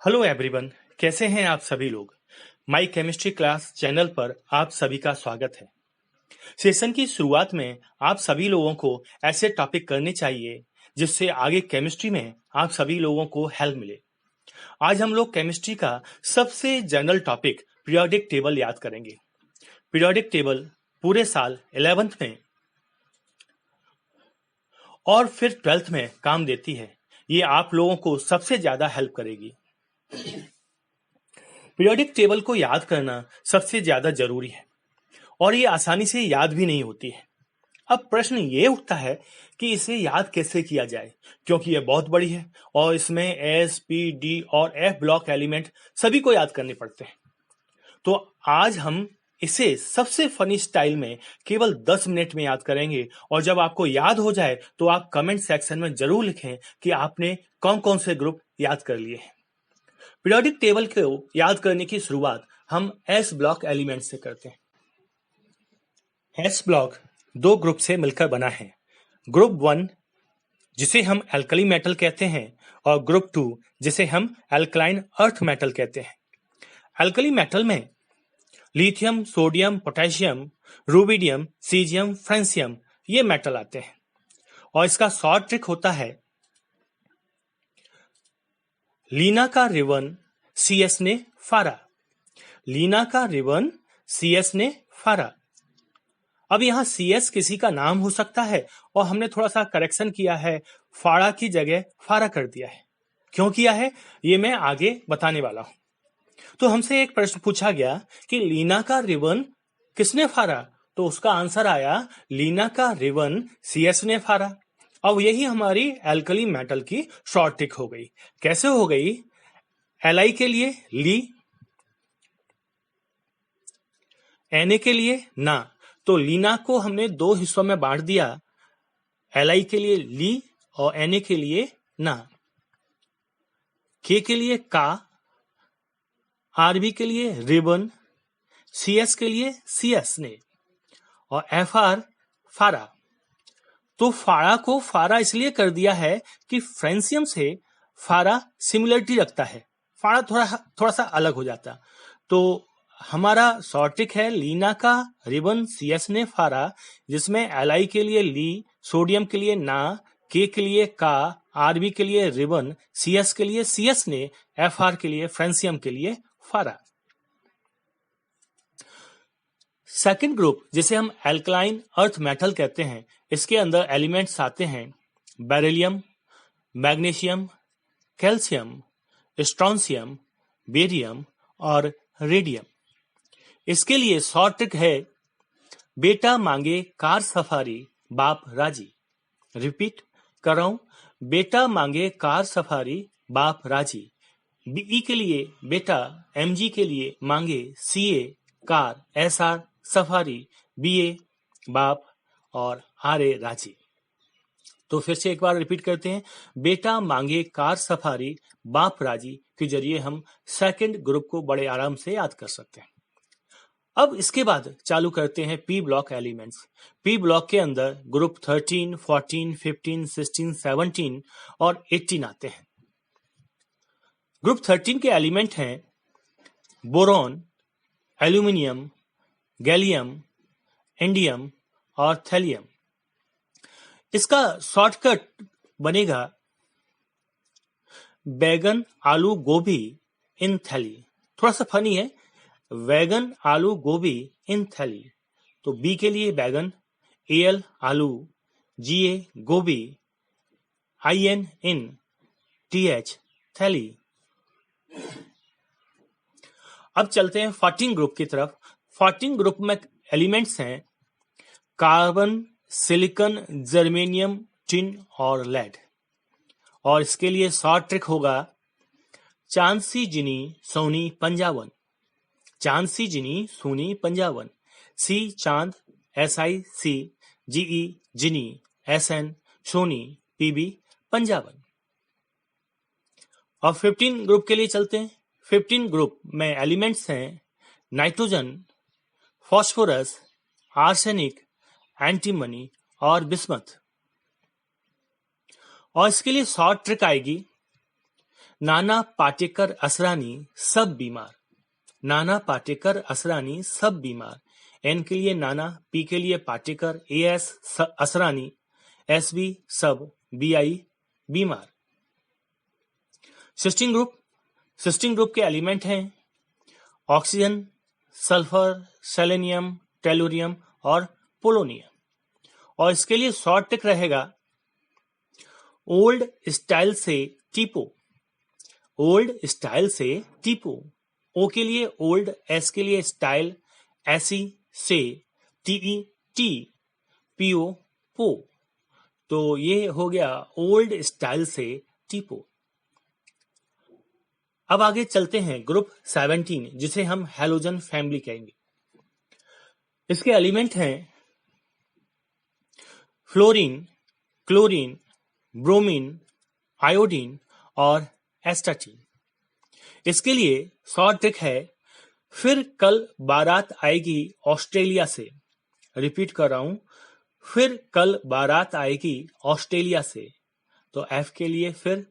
Hello everyone, कैसे हैं आप सभी लोग। माई केमिस्ट्री क्लास चैनल पर आप सभी का स्वागत है। सेशन की शुरुआत में आप सभी लोगों को ऐसे टॉपिक करने चाहिए जिससे आगे केमिस्ट्री में आप सभी लोगों को हेल्प मिले। आज हम लोग केमिस्ट्री का सबसे जनरल टॉपिक पीरियोडिक टेबल याद करेंगे। पीरियोडिक टेबल पूरे साल 11th में और फिर 12th में काम देती है। ये आप लोगों को सबसे ज्यादा हेल्प करेगी। पीरियोडिक टेबल को याद करना सबसे ज्यादा जरूरी है और ये आसानी से याद भी नहीं होती है। अब प्रश्न ये उठता है कि इसे याद कैसे किया जाए, क्योंकि ये बहुत बड़ी है और इसमें एस, पी, डी और एफ ब्लॉक एलिमेंट सभी को याद करने पड़ते हैं। तो आज हम इसे सबसे फनी स्टाइल में केवल 10 मिनट में याद करेंगे और जब आपको याद हो जाए तो आप कमेंट सेक्शन में जरूर लिखें कि आपने कौन कौन से ग्रुप याद कर लिए हैं। पीरियोडिक टेबल को याद करने की शुरुआत हम एस ब्लॉक एलिमेंट से करते हैं। एस ब्लॉक दो ग्रुप से मिलकर बना है। ग्रुप 1 जिसे हम एल्कली मेटल कहते हैं और ग्रुप 2 जिसे हम एल्कलाइन अर्थ मेटल कहते हैं। एल्कली मेटल में lithium, sodium, potassium, rubidium, caesium, francium ये मेटल आते हैं और इसका शॉर्ट ट्रिक होता है लीना का रिबन सीएस ने फाड़ा। लीना का रिबन सीएस ने फाड़ा। अब यहां सीएस किसी का नाम हो सकता है और हमने थोड़ा सा करेक्शन किया है, फाड़ा की जगह फारा कर दिया है। क्यों किया है ये मैं आगे बताने वाला हूं। तो हमसे एक प्रश्न पूछा गया कि लीना का रिबन किसने फाड़ा, तो उसका आंसर आया लीना का रिबन सीएस ने फाड़ा। अब यही हमारी एल्कली मेटल की शॉर्ट ट्रिक हो गई। कैसे हो गई? एलआई के लिए ली, एनए के लिए ना। तो लीना को हमने दो हिस्सों में बांट दिया, एलआई के लिए ली और एनए के लिए ना। के लिए का, आरबी के लिए रिबन, सीएस के लिए सीएस ने और एफआर फारा। तो फारा को फारा इसलिए कर दिया है कि फ्रेंसियम से फारा सिमिलरिटी रखता है, फारा थोड़ा सा अलग हो जाता। तो हमारा शॉर्ट ट्रिक है लीना का रिबन सीएस ने फारा, जिसमें एलआई के लिए ली, सोडियम के लिए ना, के लिए का, आरबी के लिए रिबन, सीएस के लिए सीएस ने, एफआर के लिए फ्रेंसियम के लिए फारा। सेकंड ग्रुप जिसे हम एल्कलाइन अर्थ मेटल कहते हैं, इसके अंदर एलिमेंट्स आते हैं beryllium, magnesium, calcium, strontium, barium और रेडियम। इसके लिए शॉर्ट ट्रिक है बेटा मांगे कार सफारी बाप राजी। रिपीट कर रहा हूं, बेटा मांगे कार सफारी बाप राजी। बीई के लिए बेटा, एमजी के लिए मांगे CA car, SR safari, BA बाप और आरए राजी। तो फिर से एक बार रिपीट करते हैं, बेटा मांगे कार सफारी बाप राजी के जरिए हम सेकंड ग्रुप को बड़े आराम से याद कर सकते हैं। अब इसके बाद चालू करते हैं P block elements. P block के अंदर ग्रुप 13, 14, 15, 16, 17 और 18 आते हैं। ग्रुप 13 के एलिमेंट हैं बोरॉन, एल्यूमिनियम, गैलियम, इंडियम और थैलियम। इसका शॉर्टकट बनेगा बैगन आलू गोभी इन थैली। थोड़ा सा फनी है, वैगन आलू गोभी इन थैली। तो बी के लिए बैगन, एल आलू, जीए गोभी, आईएन इन, टीएच थैली। अब चलते हैं 14 ग्रुप की तरफ। 14 ग्रुप में एलिमेंट्स हैं कार्बन, सिलिकॉन, जर्मेनियम, टिन और लेड। और इसके लिए शॉर्ट ट्रिक होगा चांदसी जिनी सोनी पंजावन। चांदसी जिनी सोनी पंजावन। सी चांद, एसआई सी, जीई जिनी, एसएन सोनी, पीबी पंजावन। और 15 ग्रुप के लिए चलते हैं। 15 ग्रुप में एलिमेंट्स हैं नाइट्रोजन, फास्फोरस, आर्सेनिक, एंटीमनी और बिस्मथ। और इसके लिए शॉर्ट ट्रिक आएगी नाना पाटेकर असरानी सब बीमार। नाना पाटेकर असरानी सब बीमार। एन के लिए नाना, पी के लिए Patekar, A S Asrani, S B सब, बी आई बीमार। सिस्टीन ग्रुप के एलिमेंट हैं ऑक्सीजन, सल्फर, सेलेनियम, टेलुरियम और पोलोनियम। और इसके लिए शॉर्ट ट्रिक रहेगा ओल्ड स्टाइल से टीपो। ओल्ड स्टाइल से टीपो। ओ के लिए ओल्ड, एस के लिए स्टाइल, एसी से, टीई टी, पीओ पो। तो ये हो गया ओल्ड स्टाइल से टीपो। अब आगे चलते हैं ग्रुप 17 जिसे हम हैलोजन फैमिली कहेंगे। इसके एलिमेंट हैं फ्लोरीन, क्लोरीन, ब्रोमीन, आयोडीन और एस्टाटीन। इसके लिए शॉर्ट ट्रिक है फिर कल बारात आएगी ऑस्ट्रेलिया से। रिपीट कर रहा हूं, फिर कल बारात आएगी ऑस्ट्रेलिया से। तो एफ के लिए फिर,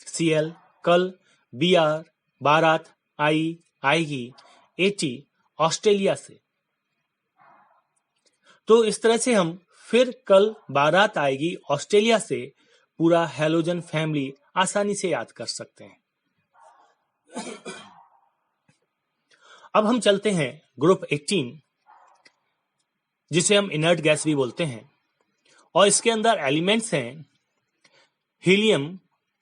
सीएल, कल, बीआर, बारात, आएगी, एटी, ऑस्ट्रेलिया से। तो इस तरह से हम फिर कल बारात आएगी ऑस्ट्रेलिया से पूरा हैलोजन फैमिली आसानी से याद कर सकते हैं। अब हम चलते हैं ग्रुप 18 जिसे हम इनर्ट गैस भी बोलते हैं। और इसके अंदर एलिमेंट्स हैं हीलियम,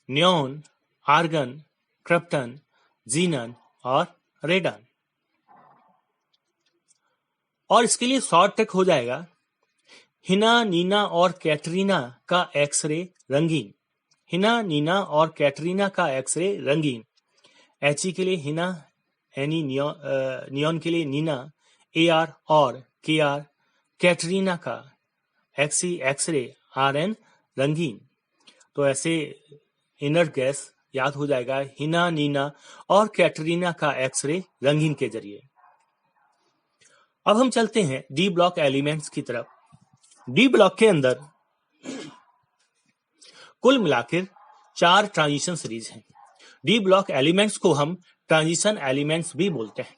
नियॉन, आर्गन, क्रिप्टन, जीनन और रेडन। और इसके लिए शॉर्ट ट्रिक हो जाएगा हिना, नीना और कैटरीना का एक्सरे रंगीन। हिना, नीना और कैटरीना का एक्सरे रंगीन। एचई के लिए हिना, एनी, नियॉन के लिए नीना, एआर और केआर, कैटरीना का एक्सी, एक्सरे, आरएन रंगीन। तो ऐसे इनर्ट गैस याद हो जाएगा हिना, नीना और कैटरीना का एक्सरे रंगीन के जरिए। अब हम चलते हैं डी ब्लॉक एलिमेंट्स की तरफ। डी ब्लॉक के अंदर कुल मिलाकर 4 ट्रांजिशन सीरीज हैं। डी ब्लॉक एलिमेंट्स को हम ट्रांजिशन एलिमेंट्स भी बोलते हैं।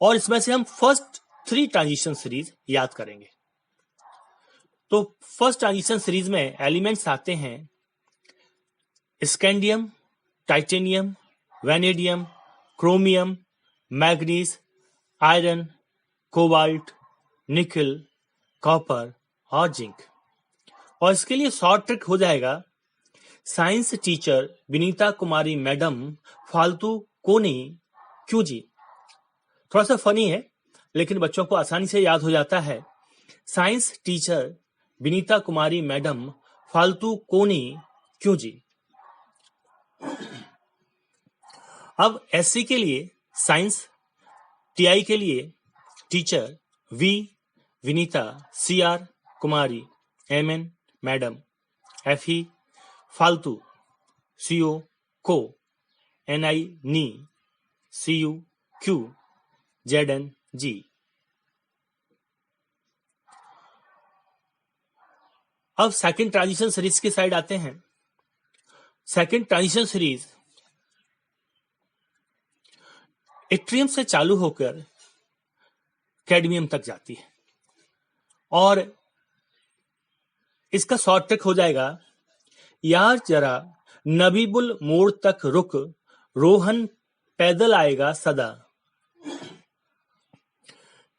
और इसमें से हम फर्स्ट 3 ट्रांजिशन सीरीज याद करेंगे। तो फर्स्ट ट्रांजिशन सीरीज में एलिमेंट्स आते हैं scandium, titanium, vanadium, chromium, manganese, iron, cobalt, निकल, कॉपर और जिंक। और इसके लिए शॉर्ट ट्रिक हो जाएगा साइंस टीचर विनीता कुमारी मैडम फालतू कोनी क्यों जी। थोड़ा सा फनी है लेकिन बच्चों को आसानी से याद हो जाता है। साइंस टीचर विनीता कुमारी मैडम फालतू कोनी क्यों जी। अब एससी के लिए साइंस, टीआई के लिए teacher, V Vinita, CR Kumari, MN madam, FE फालतू, सीओ को, एनआई नी, सीयू क्यू, जेडएन जी। अब सेकंड ट्रांजिशन सीरीज की साइड आते हैं। सेकंड ट्रांजिशन सीरीज इट्रियम से चालू होकर कैडमियम तक जाती है। और इसका शॉर्ट ट्रिक हो जाएगा यार जरा नबीबुल मोड़ तक रुक, रोहन पैदल आएगा सदा।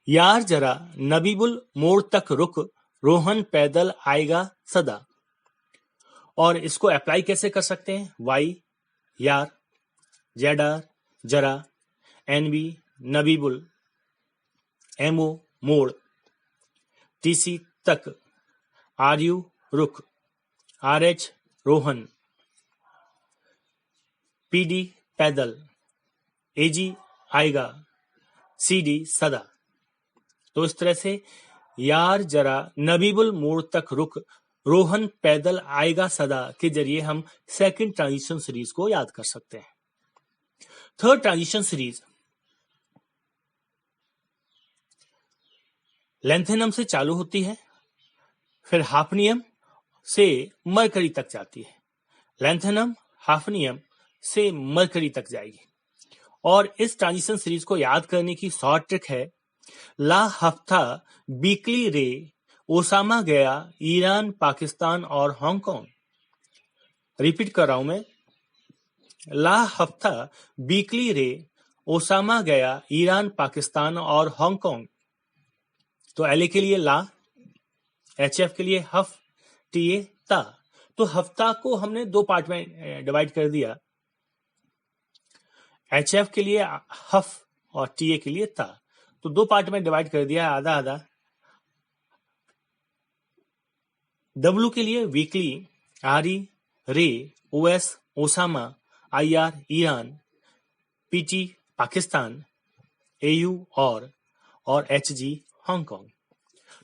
यार जरा नबीबुल मोड़ तक रुक, रोहन पैदल आएगा सदा। और इसको अप्लाई कैसे कर सकते हैं? वाई यार, जेडआर जरा, एनबी नबीबुल, एमओ मोड़, टीसी तक, आरयू रुक, आरएच रोहन, पीडी पैदल, एजी आएगा, सीडी सदा। तो इस तरह से यार जरा नबीबुल मोड़ तक रुक, रोहन पैदल आएगा सदा के जरिए हम सेकंड ट्रांजिशन सीरीज को याद कर सकते हैं। थर्ड ट्रांजिशन सीरीज लेंथेनम से चालू होती है, फिर हाफनियम से मरकरी तक जाती है। लेंथेनम, हाफनियम से मरकरी तक जाएगी। और इस ट्रांजिशन सीरीज को याद करने की शॉर्ट ट्रिक है ला हफ्ता बीकली रे ओसामा गया ईरान पाकिस्तान और हांगकांग। रिपीट कर रहा हूं मैं, ला हफ्ता बीकली रे ओसामा गया ईरान पाकिस्तान और हांगकांग। तो एल के लिए ला, एचएफ के लिए हफ, टीए ता। तो हफ्ता को हमने दो पार्ट में डिवाइड कर दिया, एचएफ के लिए हफ और टीए के लिए ता। तो दो पार्ट में डिवाइड कर दिया, आधा आधा। डब्ल्यू के लिए वीकली, आरई रे, OS Osama, IR Iran, PT Pakistan, AU और एचजी हांगकांग।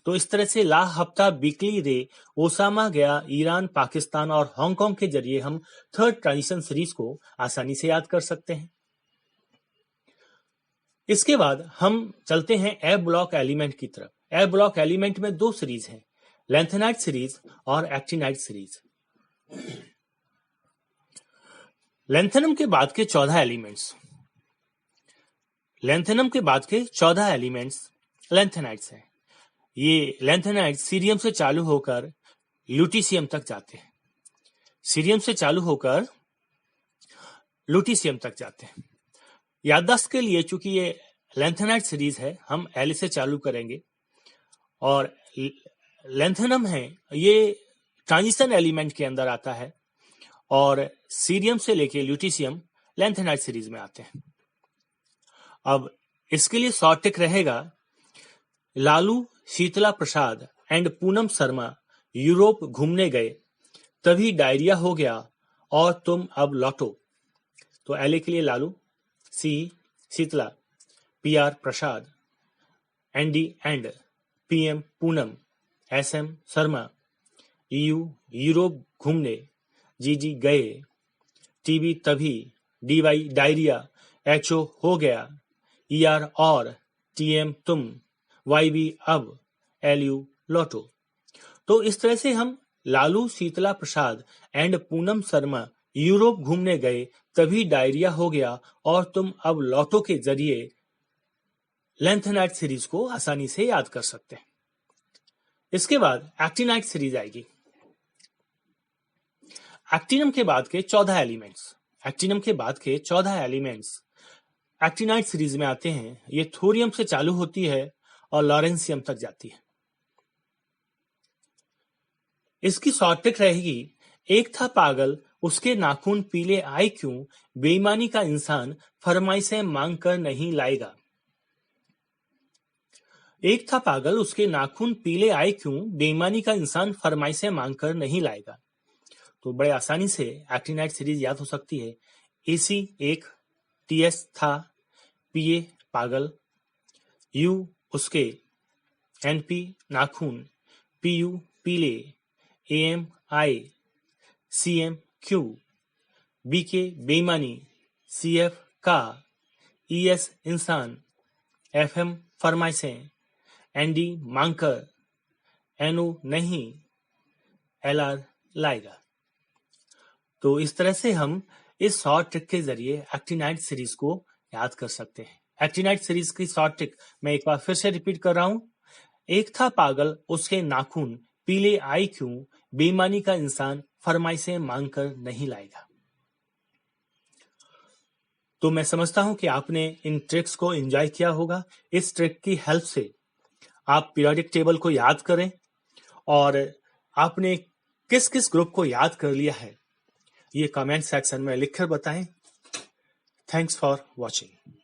तो इस तरह से ला हफ्ता बीकली रे ओसामा गया ईरान पाकिस्तान और हांगकांग के जरिए हम थर्ड ट्रांजिशन सीरीज को आसानी से याद कर सकते हैं। इसके बाद हम चलते हैं ए ब्लॉक एलिमेंट की तरफ। ए ब्लॉक एलिमेंट में दो सीरीज हैं, लैंथेनाइट सीरीज और एक्टिनाइट सीरीज। लैंथेनम के बाद के 14 एलिमेंट्स, लैंथेनम के बाद के 14 एलिमेंट्स लैंथेनाइट्स हैं। ये लैंथेनाइट सीरियम से चालू होकर ल्यूटीशियम तक जाते हैं, सीरियम से चालू होकर ल्यूटीशियम तक जाते हैं। याददाश्त के लिए चूंकि ये लैंथेनाइट सीरीज है, हम एल से चालू करेंगे और लैंथेनम है ये ट्रांजिशन एलिमेंट के अंदर आता है और सीरियम से लेके ल्यूटीशियम लैंथेनाइट सीरीज में आते हैं। अब इसके लिए शॉर्ट ट्रिक रहेगा, लालू शीतला प्रसाद एंड पूनम शर्मा यूरोप घूमने गए, तभी डायरिया हो गया और तुम अब लौटो। तो एल के लिए Lalu, C Sheetla, PR Prasad, ND end, PM Poonam, SM Sharma, EU Europe घूमने, जीजी गए, टीबी तभी, डीवाई डायरिया, एचओ हो गया, ईआर और, टीएम तुम, वाईबी अब, एलयू लौटो। तो इस तरह से हम लालू शीतला प्रसाद एंड पूनम शर्मा यूरोप घूमने गए, तभी डायरिया हो गया और तुम अब लौटो के जरिए लैंथेनाइट सीरीज को आसानी से याद कर सकते हैं। इसके बाद एक्टिनाइट सीरीज आएगी। एक्टिनम के बाद के 14 एलिमेंट्स, एक्टिनम के बाद के 14 एलिमेंट्स एक्टिनाइट सीरीज में आते हैं। ये थोरियम से चालू होती है और लॉरेंसियम तक जाती है। इसकी शॉर्ट ट्रिक रहेगी, एक था पागल उसके नाखून पीले आए क्यों, बेईमानी का इंसान फरमाइशें मांग कर नहीं लाएगा। एक था पागल उसके नाखून पीले आए क्यों, बेईमानी का इंसान फरमाइशें मांग कर नहीं लाएगा। तो बड़े आसानी से एक्टिनाइट सीरीज याद हो सकती है। एसी एक, टीएस था, पीए पागल, यू उसके, एनपी नाखून, पीयू पीले, एएम आए, सीएम क्यू, बीके बेईमानी, सीएफ का, ईएस इंसान, एफएम फरमाइशें, एनडी मांगकर, एनओ नहीं, एलआर लाएगा। तो इस तरह से हम इस शॉर्ट ट्रिक के जरिए एक्टिनाइट सीरीज को याद कर सकते हैं। एक्टिनाइट सीरीज की शॉर्ट ट्रिक मैं एक बार फिर से रिपीट कर रहा हूं, एक था पागल उसके नाखून पीले आए क्यों, बेईमानी का इंसान फरमाइशें मांग कर नहीं लाएगा। तो मैं समझता हूं कि आपने इन ट्रिक्स को एंजॉय किया होगा। इस ट्रिक की हेल्प से आप पीरियोडिक टेबल को याद करें और आपने किस किस ग्रुप को याद कर लिया है ये कमेंट सेक्शन में लिखकर बताएं। Thanks for watching.